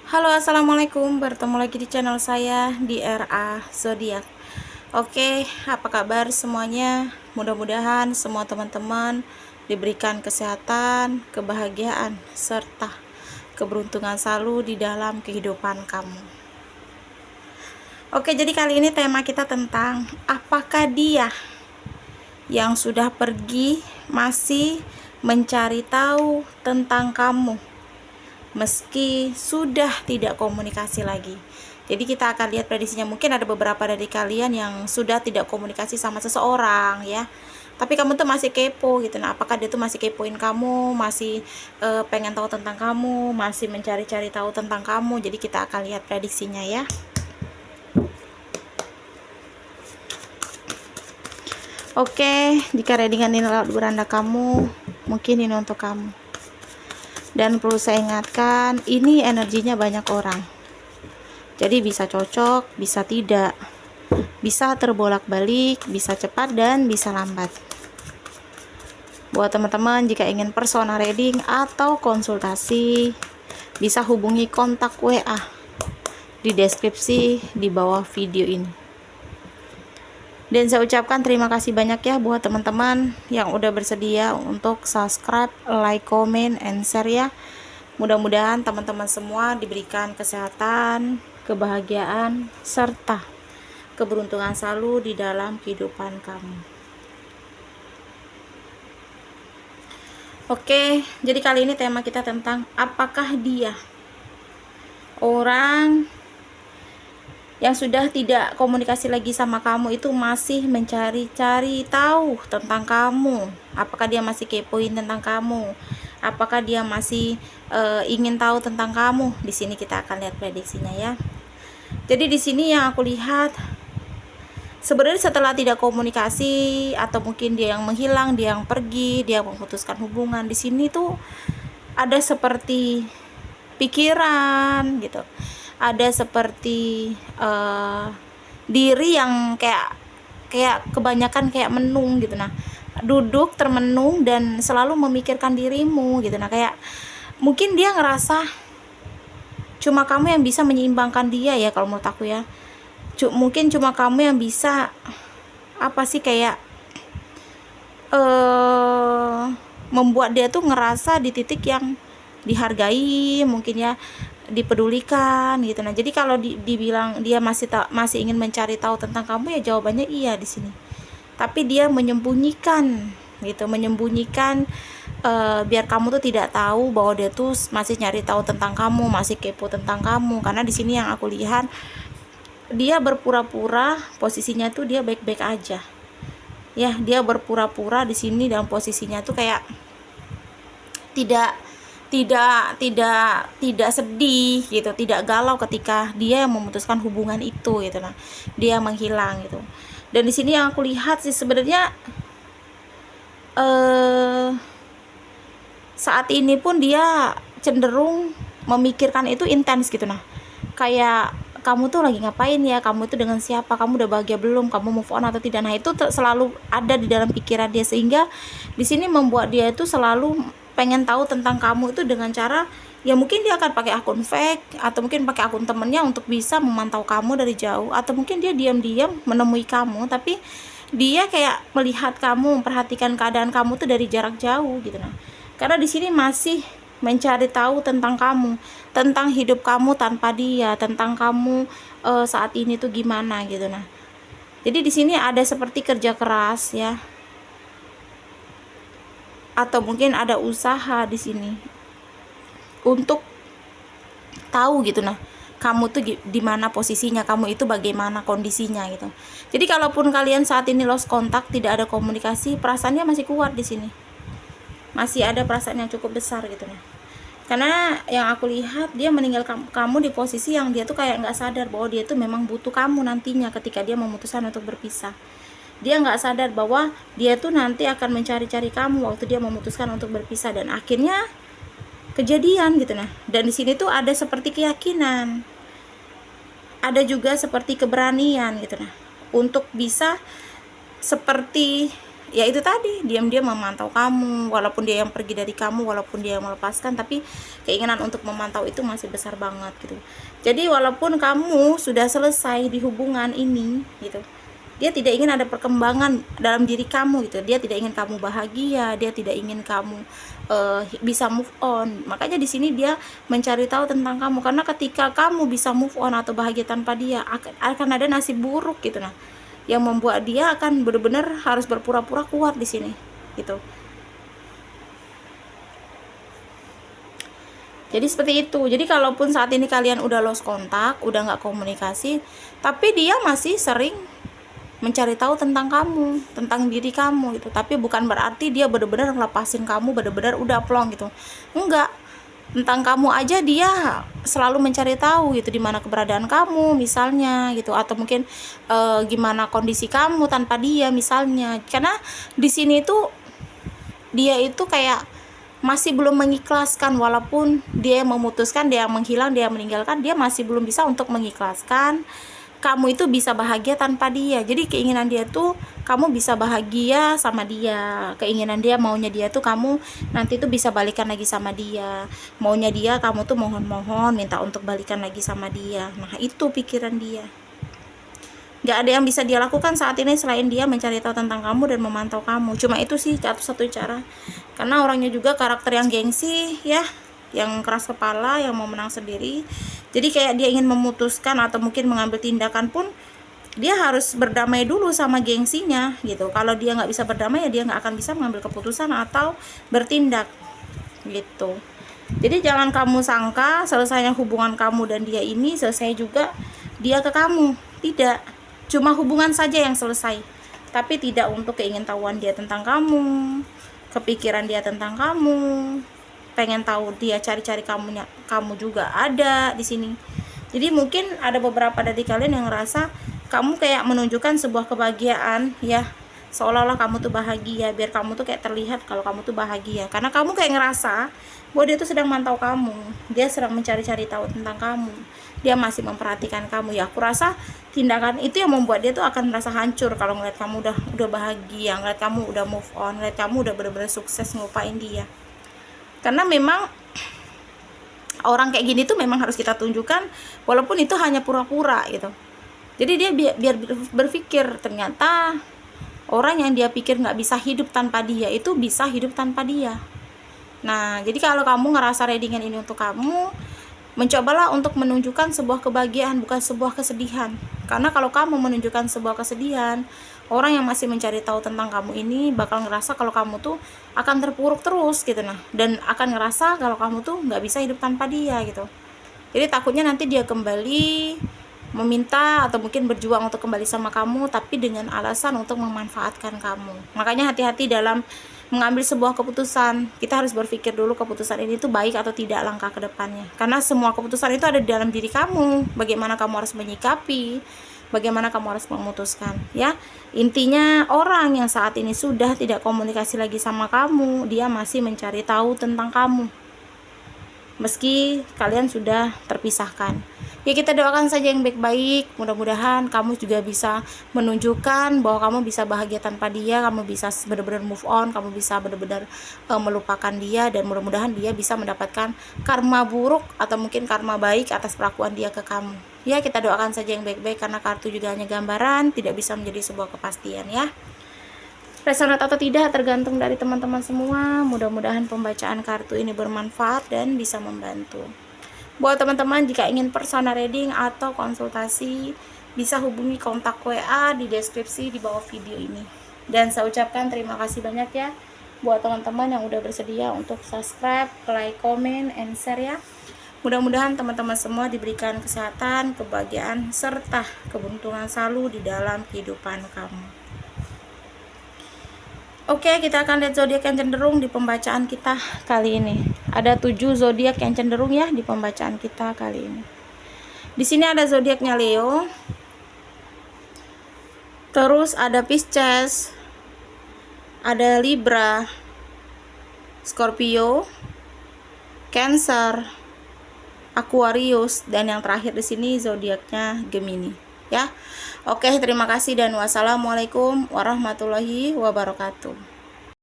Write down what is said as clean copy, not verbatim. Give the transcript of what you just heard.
Halo, assalamualaikum. Bertemu lagi di channel saya di RA Zodiak. Oke, apa kabar semuanya? Mudah-mudahan semua teman-teman diberikan kesehatan, kebahagiaan, serta keberuntungan selalu di dalam kehidupan kamu. Oke, jadi kali ini tema kita tentang apakah dia yang sudah pergi masih mencari tahu tentang kamu meski sudah tidak komunikasi lagi. Jadi kita akan lihat prediksinya. Mungkin ada beberapa dari kalian yang sudah tidak komunikasi sama seseorang ya, tapi kamu tuh masih kepo gitu. Nah, apakah dia tuh masih kepoin kamu, masih pengen tahu tentang kamu, masih mencari-cari tahu tentang kamu. Jadi kita akan lihat prediksinya ya. Oke, jika readingan ini lewat beranda kamu, mungkin ini untuk kamu. Dan perlu saya ingatkan, ini energinya banyak orang. Jadi bisa cocok, bisa tidak. Bisa terbolak-balik, bisa cepat dan bisa lambat. Buat teman-teman jika ingin personal reading atau konsultasi, bisa hubungi kontak WA di deskripsi di bawah video ini. Dan saya ucapkan terima kasih banyak ya buat teman-teman yang udah bersedia untuk subscribe, like, comment, and share ya. Mudah-mudahan teman-teman semua diberikan kesehatan, kebahagiaan, serta keberuntungan selalu di dalam kehidupan kamu. Oke, jadi kali ini tema kita tentang apakah dia orang yang sudah tidak komunikasi lagi sama kamu itu masih mencari-cari tahu tentang kamu. Apakah dia masih kepoin tentang kamu? Apakah dia masih ingin tahu tentang kamu? Di sini kita akan lihat prediksinya ya. Jadi di sini yang aku lihat, sebenarnya setelah tidak komunikasi atau mungkin dia yang menghilang, dia yang pergi, dia memutuskan hubungan, di sini tuh ada seperti pikiran gitu, ada seperti diri yang kayak kebanyakan kayak menung gitu. Nah, duduk termenung dan selalu memikirkan dirimu gitu. Nah, kayak mungkin dia ngerasa cuma kamu yang bisa menyeimbangkan dia ya, kalau menurut aku ya. Mungkin cuma kamu yang bisa apa sih kayak membuat dia tuh ngerasa di titik yang dihargai, mungkin ya, dipedulikan gitu. Nah, jadi kalau dibilang dia masih ingin mencari tahu tentang kamu ya, jawabannya iya di sini. Tapi dia menyembunyikan gitu, biar kamu tuh tidak tahu bahwa dia tuh masih nyari tahu tentang kamu, masih kepo tentang kamu. Karena di sini yang aku lihat, dia berpura-pura posisinya tuh dia baik-baik aja. Ya, dia berpura-pura di sini dalam posisinya tuh kayak tidak sedih gitu, tidak galau ketika dia memutuskan hubungan itu gitu. Nah, dia menghilang gitu. Dan di sini yang aku lihat sih sebenarnya saat ini pun dia cenderung memikirkan itu intens gitu. Nah, kayak kamu tuh lagi ngapain ya, kamu itu dengan siapa, kamu udah bahagia belum, kamu move on atau tidak. Nah, itu selalu ada di dalam pikiran dia, sehingga di sini membuat dia itu selalu pengen tahu tentang kamu itu dengan cara ya, mungkin dia akan pakai akun fake atau mungkin pakai akun temennya untuk bisa memantau kamu dari jauh, atau mungkin dia diam-diam menemui kamu tapi dia kayak melihat kamu, memperhatikan keadaan kamu tuh dari jarak jauh gitu. Nah, karena di sini masih mencari tahu tentang kamu, tentang hidup kamu tanpa dia, tentang kamu saat ini tuh gimana gitu. Nah, jadi di sini ada seperti kerja keras ya, atau mungkin ada usaha di sini untuk tahu gitu. Nah, kamu tuh di mana posisinya, kamu itu bagaimana kondisinya gitu. Jadi kalaupun kalian saat ini lost kontak, tidak ada komunikasi, perasaannya masih kuat di sini. Masih ada perasaan yang cukup besar gitu. Nah, karena yang aku lihat dia meninggal kamu di posisi yang dia tuh kayak nggak sadar bahwa dia tuh memang butuh kamu nantinya ketika dia memutuskan untuk berpisah. Dia nggak sadar bahwa dia tuh nanti akan mencari-cari kamu waktu dia memutuskan untuk berpisah, dan akhirnya kejadian gitu. Nah, dan di sini tuh ada seperti keyakinan, ada juga seperti keberanian gitu. Nah, untuk bisa seperti ya itu tadi, diam-diam memantau kamu, walaupun dia yang pergi dari kamu, walaupun dia yang melepaskan, tapi keinginan untuk memantau itu masih besar banget gitu. Jadi walaupun kamu sudah selesai di hubungan ini gitu, dia tidak ingin ada perkembangan dalam diri kamu gitu. Dia tidak ingin kamu bahagia, dia tidak ingin kamu bisa move on. Makanya di sini dia mencari tahu tentang kamu, karena ketika kamu bisa move on atau bahagia tanpa dia, akan ada nasib buruk gitu, nah yang membuat dia akan benar-benar harus berpura-pura kuat di sini gitu. Jadi seperti itu. Jadi kalaupun saat ini kalian udah lost kontak, udah nggak komunikasi, tapi dia masih sering mencari tahu tentang kamu, tentang diri kamu gitu. Tapi bukan berarti dia benar-benar ngelepasin kamu, benar-benar udah plong gitu. Enggak. Tentang kamu aja dia selalu mencari tahu gitu, di mana keberadaan kamu misalnya gitu, atau mungkin gimana kondisi kamu tanpa dia misalnya. Karena di sini tuh dia itu kayak masih belum mengikhlaskan, walaupun dia memutuskan, dia menghilang, dia meninggalkan, dia masih belum bisa untuk mengikhlaskan kamu itu bisa bahagia tanpa dia. Jadi keinginan dia tuh kamu bisa bahagia sama dia, keinginan dia, maunya dia tuh kamu nanti tuh bisa balikan lagi sama dia, maunya dia kamu tuh mohon-mohon minta untuk balikan lagi sama dia. Nah itu pikiran dia. Gak ada yang bisa dia lakukan saat ini selain dia mencari tahu tentang kamu dan memantau kamu. Cuma itu sih satu cara, karena orangnya juga karakter yang gengsi ya, yang keras kepala, yang mau menang sendiri. Jadi kayak dia ingin memutuskan atau mungkin mengambil tindakan pun dia harus berdamai dulu sama gengsinya gitu. Kalau dia nggak bisa berdamai, ya dia nggak akan bisa mengambil keputusan atau bertindak gitu. Jadi jangan kamu sangka selesainya hubungan kamu dan dia ini selesai juga dia ke kamu. Tidak, cuma hubungan saja yang selesai, tapi tidak untuk keingintahuan dia tentang kamu, kepikiran dia tentang kamu, pengen tahu dia cari-cari kamu juga ada di sini. Jadi mungkin ada beberapa dari kalian yang ngerasa kamu kayak menunjukkan sebuah kebahagiaan ya, seolah-olah kamu tuh bahagia, biar kamu tuh kayak terlihat kalau kamu tuh bahagia, karena kamu kayak ngerasa bahwa dia tuh sedang mantau kamu, dia sedang mencari-cari tahu tentang kamu, dia masih memperhatikan kamu. Ya aku rasa tindakan itu yang membuat dia tuh akan merasa hancur kalau ngeliat kamu udah bahagia, ngeliat kamu udah move on, ngeliat kamu udah benar-benar sukses ngelupain dia. Karena memang orang kayak gini tuh memang harus kita tunjukkan, walaupun itu hanya pura-pura gitu. Jadi dia biar berpikir ternyata orang yang dia pikir nggak bisa hidup tanpa dia itu bisa hidup tanpa dia. Nah jadi kalau kamu ngerasa readingan ini untuk kamu, mencobalah untuk menunjukkan sebuah kebahagiaan, bukan sebuah kesedihan. Karena kalau kamu menunjukkan sebuah kesedihan, orang yang masih mencari tahu tentang kamu ini bakal ngerasa kalau kamu tuh akan terpuruk terus gitu, nah, dan akan ngerasa kalau kamu tuh nggak bisa hidup tanpa dia gitu. Jadi takutnya nanti dia kembali meminta atau mungkin berjuang untuk kembali sama kamu, tapi dengan alasan untuk memanfaatkan kamu. Makanya hati-hati dalam mengambil sebuah keputusan. Kita harus berpikir dulu keputusan ini tuh baik atau tidak langkah ke depannya. Karena semua keputusan itu ada di dalam diri kamu. Bagaimana kamu harus menyikapi, bagaimana kamu harus memutuskan ya. Intinya orang yang saat ini sudah tidak komunikasi lagi sama kamu, dia masih mencari tahu tentang kamu meski kalian sudah terpisahkan. Ya kita doakan saja yang baik-baik, mudah-mudahan kamu juga bisa menunjukkan bahwa kamu bisa bahagia tanpa dia, kamu bisa benar-benar move on, kamu bisa benar-benar melupakan dia, dan mudah-mudahan dia bisa mendapatkan karma buruk atau mungkin karma baik atas perlakuan dia ke kamu. Ya kita doakan saja yang baik-baik, karena kartu juga hanya gambaran, tidak bisa menjadi sebuah kepastian ya. Resonat atau tidak tergantung dari teman-teman semua. Mudah-mudahan pembacaan kartu ini bermanfaat dan bisa membantu. Buat teman-teman jika ingin personal reading atau konsultasi, bisa hubungi kontak WA di deskripsi di bawah video ini. Dan saya ucapkan terima kasih banyak ya buat teman-teman yang udah bersedia untuk subscribe, like, comment, and share ya. Mudah-mudahan teman-teman semua diberikan kesehatan, kebahagiaan, serta keberuntungan selalu di dalam kehidupan kamu. Oke, kita akan lihat zodiak yang cenderung di pembacaan kita kali ini. Ada 7 zodiak yang cenderung ya di pembacaan kita kali ini. Di sini ada zodiaknya Leo. Terus ada Pisces, ada Libra, Scorpio, Cancer, Aquarius, dan yang terakhir di sini zodiaknya Gemini. ya. Oke, terima kasih dan wassalamualaikum warahmatullahi wabarakatuh.